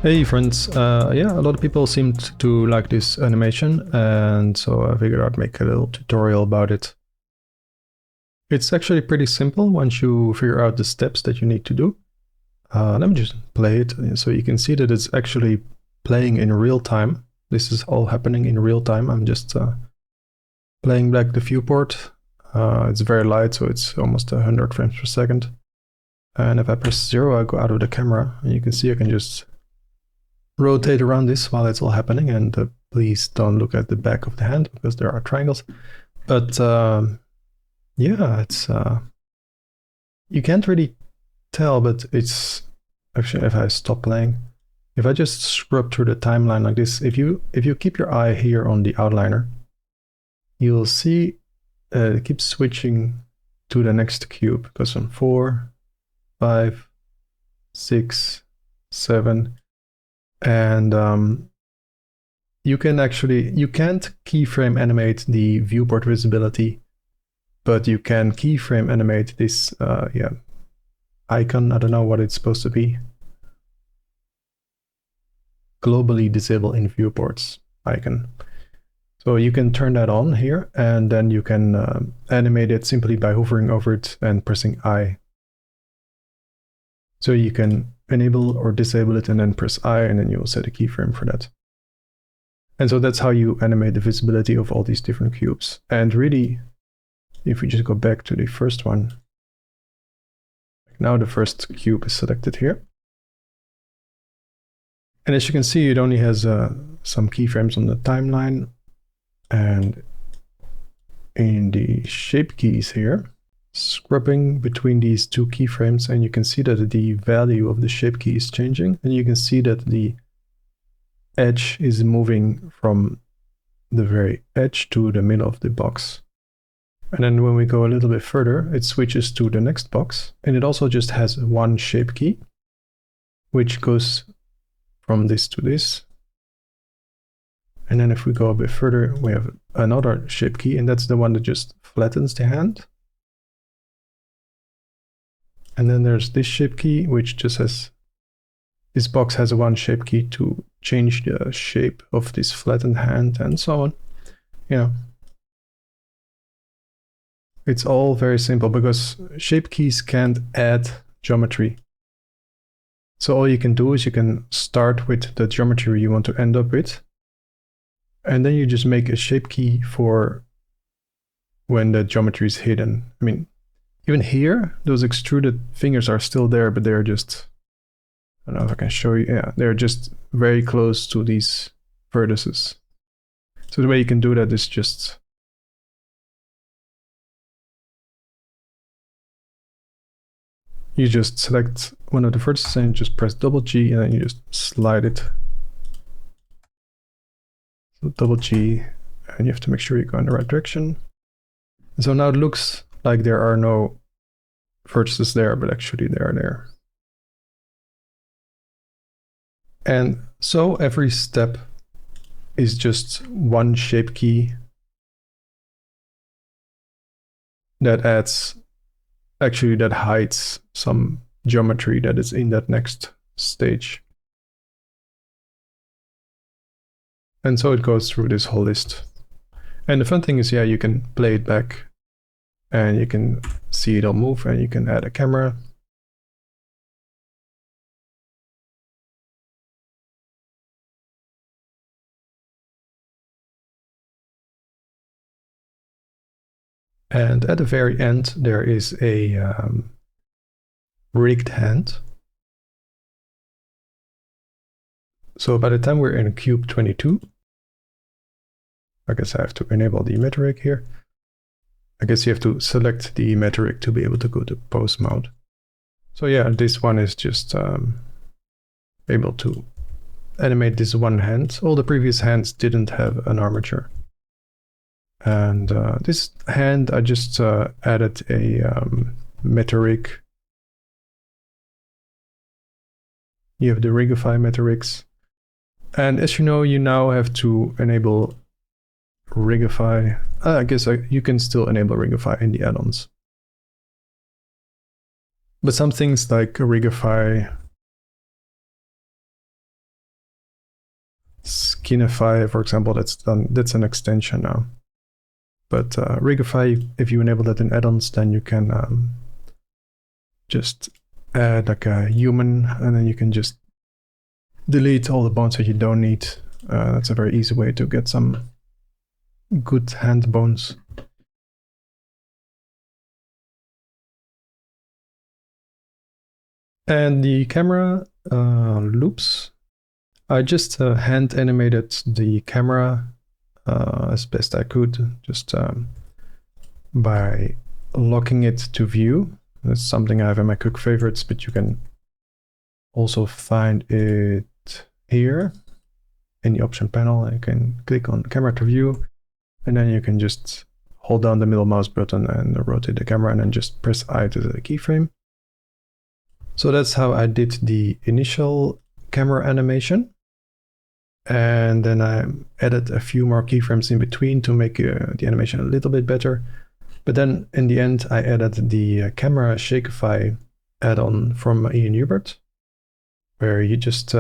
Hey friends, yeah, a lot of people seemed to like this animation, and so I figured I'd make a little tutorial about it. It's actually pretty simple once you figure out the steps that you need to do. Let me just play it so you can see that it's actually playing in real time. This is all happening in real time. I'm just playing back the viewport. It's very light, so it's almost 100 frames per second. And if I press 0, I go out of the camera, and you can see I can just rotate around this while it's all happening, and please don't look at the back of the hand because there are triangles. But yeah, it's you can't really tell, but it's actually, if I stop playing, if I just scrub through the timeline like this, if you keep your eye here on the outliner, you'll see it keeps switching to the next cube. It goes from 4, 5, 6, 7. And you can't keyframe animate the viewport visibility, but you can keyframe animate this icon. I don't know what it's supposed to be. Globally disable in viewports icon. So you can turn that on here, and then you can animate it simply by hovering over it and pressing I. So you can enable or disable it and then press I, and then you will set a keyframe for that. And so that's how you animate the visibility of all these different cubes. And really, if we just go back to the first one, now the first cube is selected here. And as you can see, it only has some keyframes on the timeline, and in the shape keys here, scrubbing between these two keyframes, and you can see that the value of the shape key is changing, and you can see that the edge is moving from the very edge to the middle of the box. And then when we go a little bit further, it switches to the next box, and it also just has one shape key, which goes from this to this. And then if we go a bit further, we have another shape key, and that's the one that just flattens the hand. And then there's this shape key, which just has, this box has one shape key to change the shape of this flattened hand, and so on. You know, it's all very simple because shape keys can't add geometry. So all you can do is you can start with the geometry you want to end up with, and then you just make a shape key for when the geometry is hidden. I mean, even here, those extruded fingers are still there, but they're just, I don't know if I can show you. Yeah, they're just very close to these vertices. So the way you can do that is just you just select one of the vertices and you just press double G, and then you just slide it. So double G, and you have to make sure you go in the right direction. And so now it looks like there are no vertices there, but actually they are there. And so every step is just one shape key that adds, actually that hides some geometry that is in that next stage. And so it goes through this whole list. And the fun thing is, yeah, you can play it back and you can see it'll move, and you can add a camera. And at the very end, there is a rigged hand. So by the time we're in cube 22, I guess I have to enable the emitter rig here. I guess you have to select the emitter rig to be able to go to pose mode. So yeah, this one is just able to animate this one hand. All the previous hands didn't have an armature. And this hand, I just added a emitter rig. You have the Rigify emitter rigs. And as you know, you now have to enable Rigify. I guess you can still enable Rigify in the add-ons. But some things like Rigify Skinify, for example, that's an extension now. But Rigify, if you enable that in add-ons, then you can just add like a human, and then you can just delete all the bones that you don't need. That's a very easy way to get some good hand bones. And the camera loops, I just hand animated the camera as best I could, just by locking it to view. That's something I have in my quick favorites, but you can also find it here in the option panel. You can click on camera to view, and then you can just hold down the middle mouse button and rotate the camera, and then just press I to the keyframe. So that's how I did the initial camera animation. And then I added a few more keyframes in between to make the animation a little bit better. But then in the end, I added the camera Shakify add-on from Ian Hubert, where you just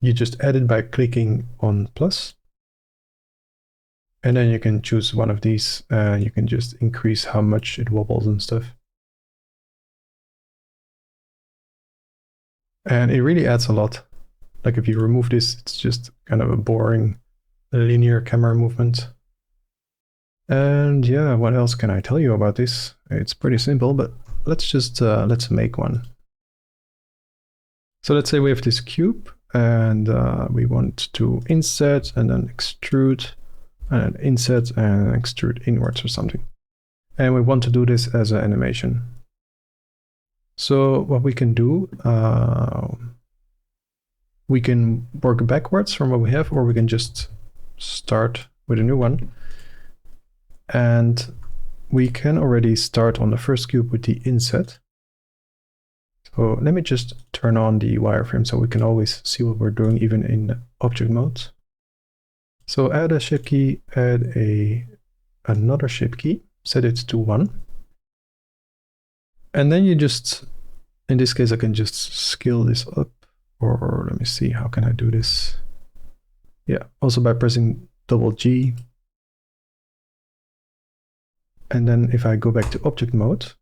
edit by clicking on plus. And then you can choose one of these, and you can just increase how much it wobbles and stuff. And it really adds a lot. Like if you remove this, it's just kind of a boring linear camera movement. And yeah, what else can I tell you about this? It's pretty simple, but let's just let's make one. So let's say we have this cube, and we want to inset and then extrude, and then inset and extrude inwards or something. And we want to do this as an animation. So what we can do, we can work backwards from what we have, or we can just start with a new one. And we can already start on the first cube with the inset. So let me just turn on the wireframe so we can always see what we're doing even in object mode. So add a shape key, add another shape key, set it to 1. And then you just, in this case, I can just scale this up, or let me see, how can I do this? Yeah, also by pressing double G. And then if I go back to object mode,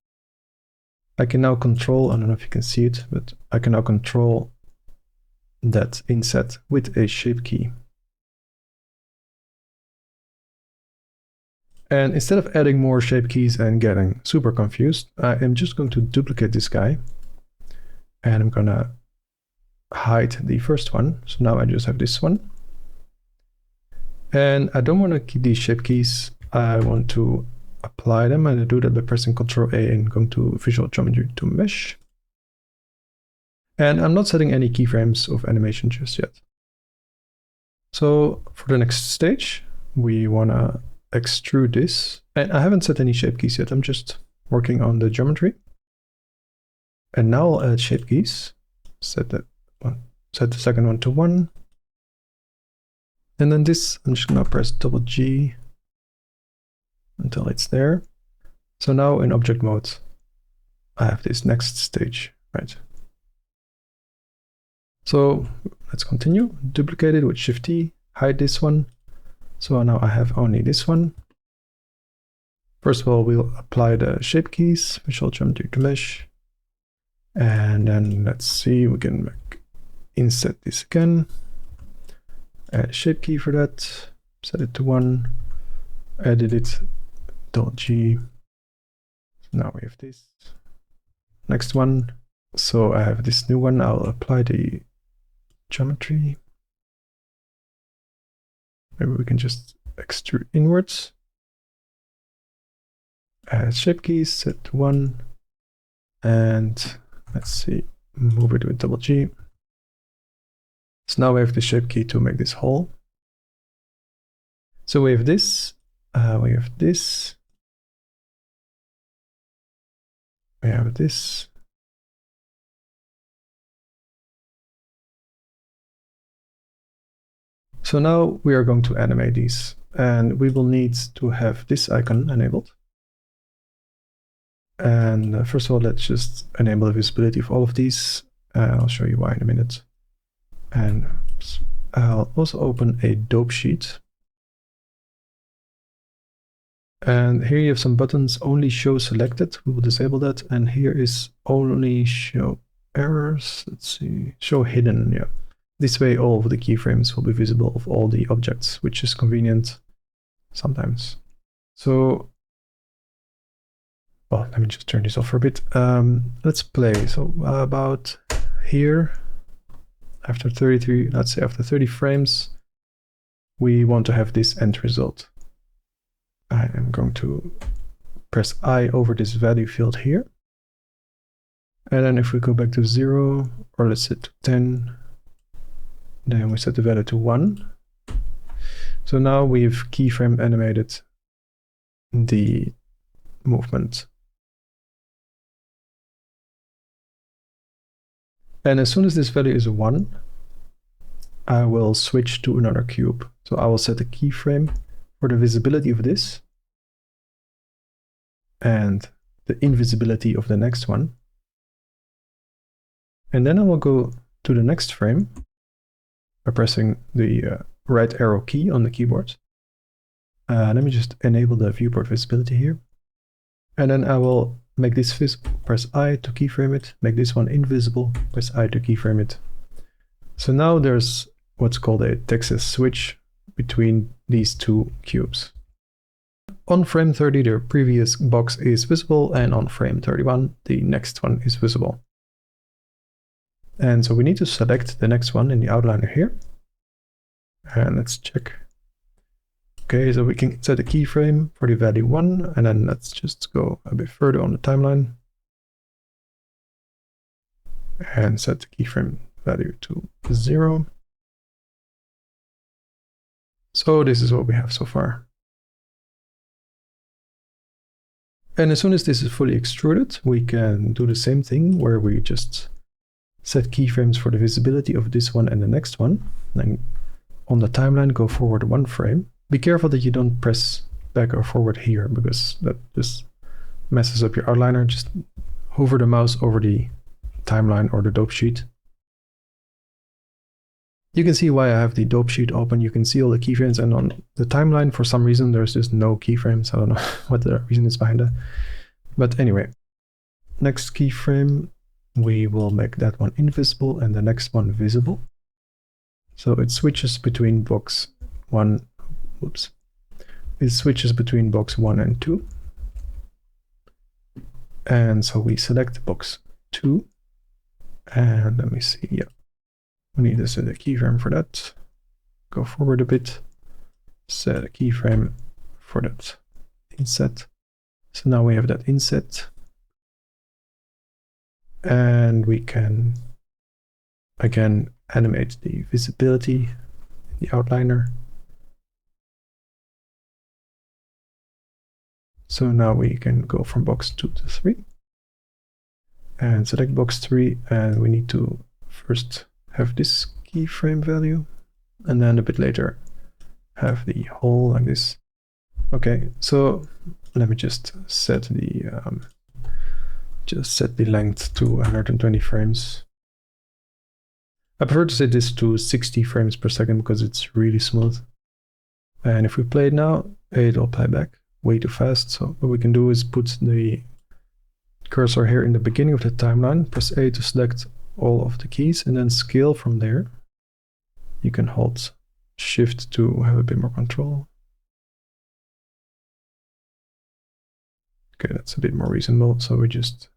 I can now control, I don't know if you can see it, but I can now control that inset with a shape key. And instead of adding more shape keys and getting super confused, I am just going to duplicate this guy. And I'm gonna hide the first one. So now I just have this one. And I don't want to keep these shape keys. I want to apply them, and I do that by pressing Ctrl A and going to Visual Geometry to Mesh. And I'm not setting any keyframes of animation just yet. So for the next stage, we want to extrude this. And I haven't set any shape keys yet. I'm just working on the geometry. And now I'll add shape keys. Set the second one to 1. And then this, I'm just going to press double G until it's there. So now in object mode, I have this next stage, right? So let's continue. Duplicate it with Shift T, hide this one. So now I have only this one. First of all, we'll apply the shape keys, Visual Geometry to Mesh. And then let's see, we can inset this again. Add a shape key for that, set it to 1, edit it, double G. Now we have this. Next one. So I have this new one. I'll apply the geometry. Maybe we can just extrude inwards. Add shape keys, set to 1. And let's see, move it with double G. So now we have the shape key to make this hole. So we have this, we have this, we have this. So now we are going to animate these, and we will need to have this icon enabled. And first of all, let's just enable the visibility of all of these. I'll show you why in a minute. And I'll also open a dope sheet. And here you have some buttons, only show selected. We will disable that. And here is only show errors. Let's see, show hidden. Yeah. This way, all of the keyframes will be visible of all the objects, which is convenient sometimes. So, well, let me just turn this off for a bit. Let's play. So about here, after 33, let's say after 30 frames, we want to have this end result. I am going to press I over this value field here. And then if we go back to 0, or let's set to 10, then we set the value to 1. So now we've keyframe animated the movement. And as soon as this value is 1, I will switch to another cube. So I will set a keyframe for the visibility of this and the invisibility of the next one. And then I will go to the next frame by pressing the right arrow key on the keyboard. Let me just enable the viewport visibility here. And then I will make this visible, press I to keyframe it, make this one invisible, press I to keyframe it. So now there's what's called a Texas switch between these two cubes. On frame 30, the previous box is visible, and on frame 31, the next one is visible. And so we need to select the next one in the outliner here. And let's check. Okay, so we can set a keyframe for the value 1, and then let's just go a bit further on the timeline and set the keyframe value to 0. So this is what we have so far. And as soon as this is fully extruded, we can do the same thing where we just set keyframes for the visibility of this one and the next one. Then on the timeline, go forward 1 frame. Be careful that you don't press back or forward here, because that just messes up your outliner. Just hover the mouse over the timeline or the dope sheet. You can see why I have the dope sheet open. You can see all the keyframes, and on the timeline, for some reason, there's just no keyframes. I don't know what the reason is behind that. But anyway, next keyframe, we will make that one invisible and the next one visible. So it switches between box 1. Whoops. It switches between box 1 and 2. And so we select box 2. And let me see. Yeah. We need to set a keyframe for that. Go forward a bit. Set a keyframe for that inset. So now we have that inset. And we can, again, animate the visibility in the outliner. So now we can go from box 2 to 3. And select box 3, and we need to first have this keyframe value, and then a bit later have the hole like this. Okay, so let me just set the length to 120 frames. I prefer to set this to 60 frames per second because it's really smooth. And if we play it now, it'll play back way too fast. So what we can do is put the cursor here in the beginning of the timeline, press A to select all of the keys, and then scale from there. You can hold Shift to have a bit more control. Okay, that's a bit more reasonable. So we just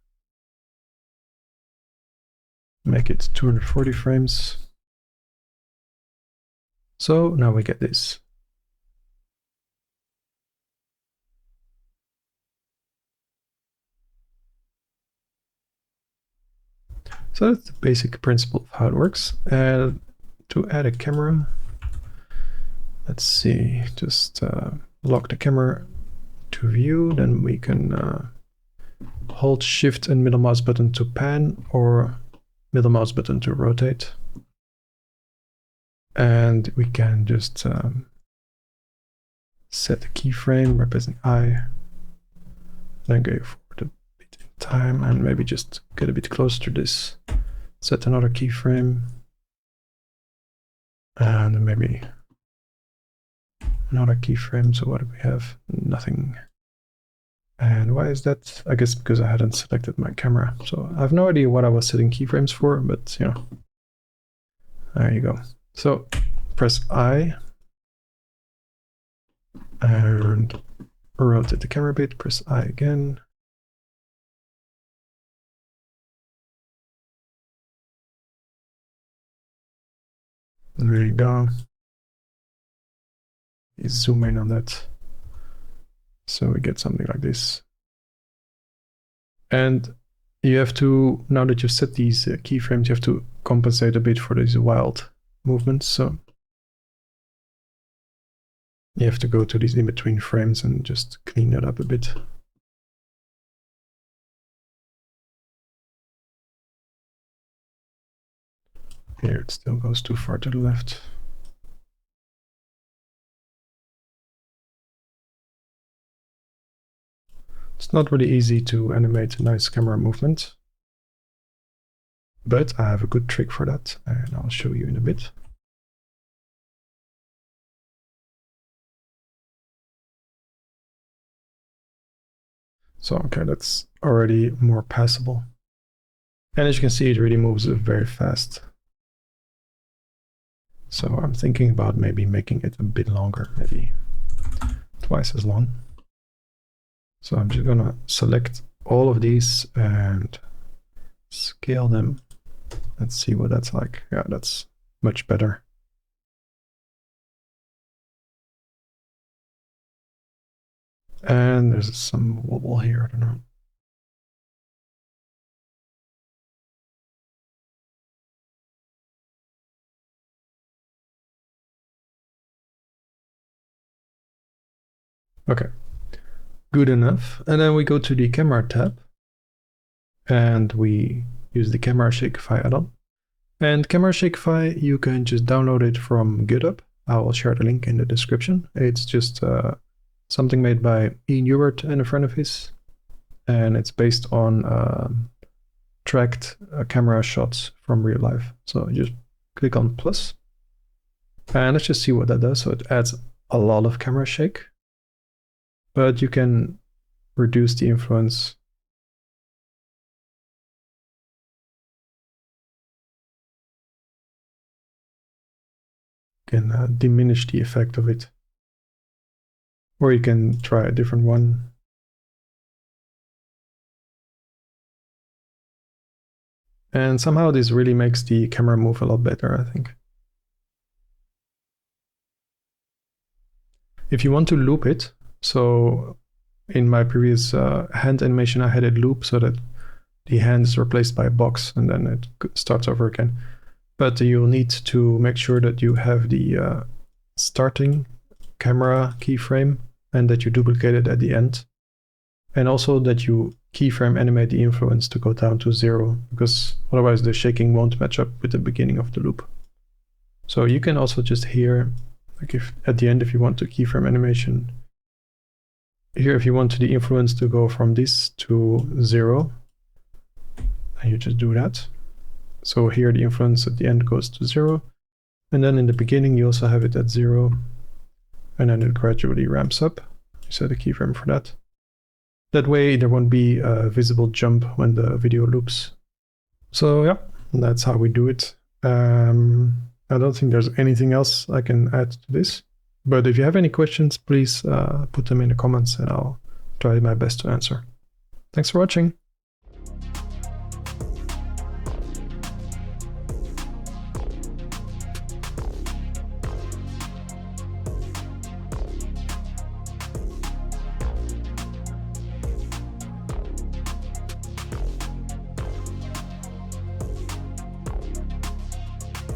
make it 240 frames. So now we get this. So that's the basic principle of how it works. And to add a camera, let's see, just lock the camera to view. Then we can hold Shift and middle mouse button to pan, or middle mouse button to rotate. And we can just set the keyframe by pressing I. Then go forward a bit in time and maybe just get a bit closer to this. Set another keyframe. And maybe another keyframe. So what do we have? Nothing. And why is that? I guess because I hadn't selected my camera. So I have no idea what I was setting keyframes for, but you know, there you go. So press I and rotate the camera a bit, press I again. And there you go. You zoom in on that. So we get something like this. And you have to, now that you've set these keyframes, you have to compensate a bit for these wild movements. So you have to go to these in-between frames and just clean that up a bit. Here it still goes too far to the left. It's not really easy to animate a nice camera movement, but I have a good trick for that, and I'll show you in a bit. So, okay, that's already more passable. And as you can see, it really moves very fast. So I'm thinking about maybe making it a bit longer, maybe twice as long. So I'm just gonna select all of these and scale them. Let's see what that's like. Yeah, that's much better. And there's some wobble here, I don't know. Okay, good enough. And then we go to the camera tab and we use the camera Shakify add-on. And camera Shakify, you can just download it from GitHub. I will share the link in the description. It's just something made by Ian Hubert and a friend of his. And it's based on tracked camera shots from real life. So you just click on plus. And let's just see what that does. So it adds a lot of camera shake. But you can reduce the influence. You can diminish the effect of it. Or you can try a different one. And somehow this really makes the camera move a lot better, I think. If you want to loop it, so in my previous hand animation, I had it loop so that the hand is replaced by a box and then it starts over again. But you'll need to make sure that you have the starting camera keyframe and that you duplicate it at the end. And also that you keyframe animate the influence to go down to 0, because otherwise the shaking won't match up with the beginning of the loop. So you can also just here, like if at the end, if you want to keyframe animation, here if you want the influence to go from this to 0, and you just do that. So here the influence at the end goes to 0, and then in the beginning you also have it at 0, and then it gradually ramps up. You set a keyframe for that. That way there won't be a visible jump when the video loops. So yeah, that's how we do it. I don't think there's anything else I can add to this. But if you have any questions, please put them in the comments and I'll try my best to answer. Thanks for watching.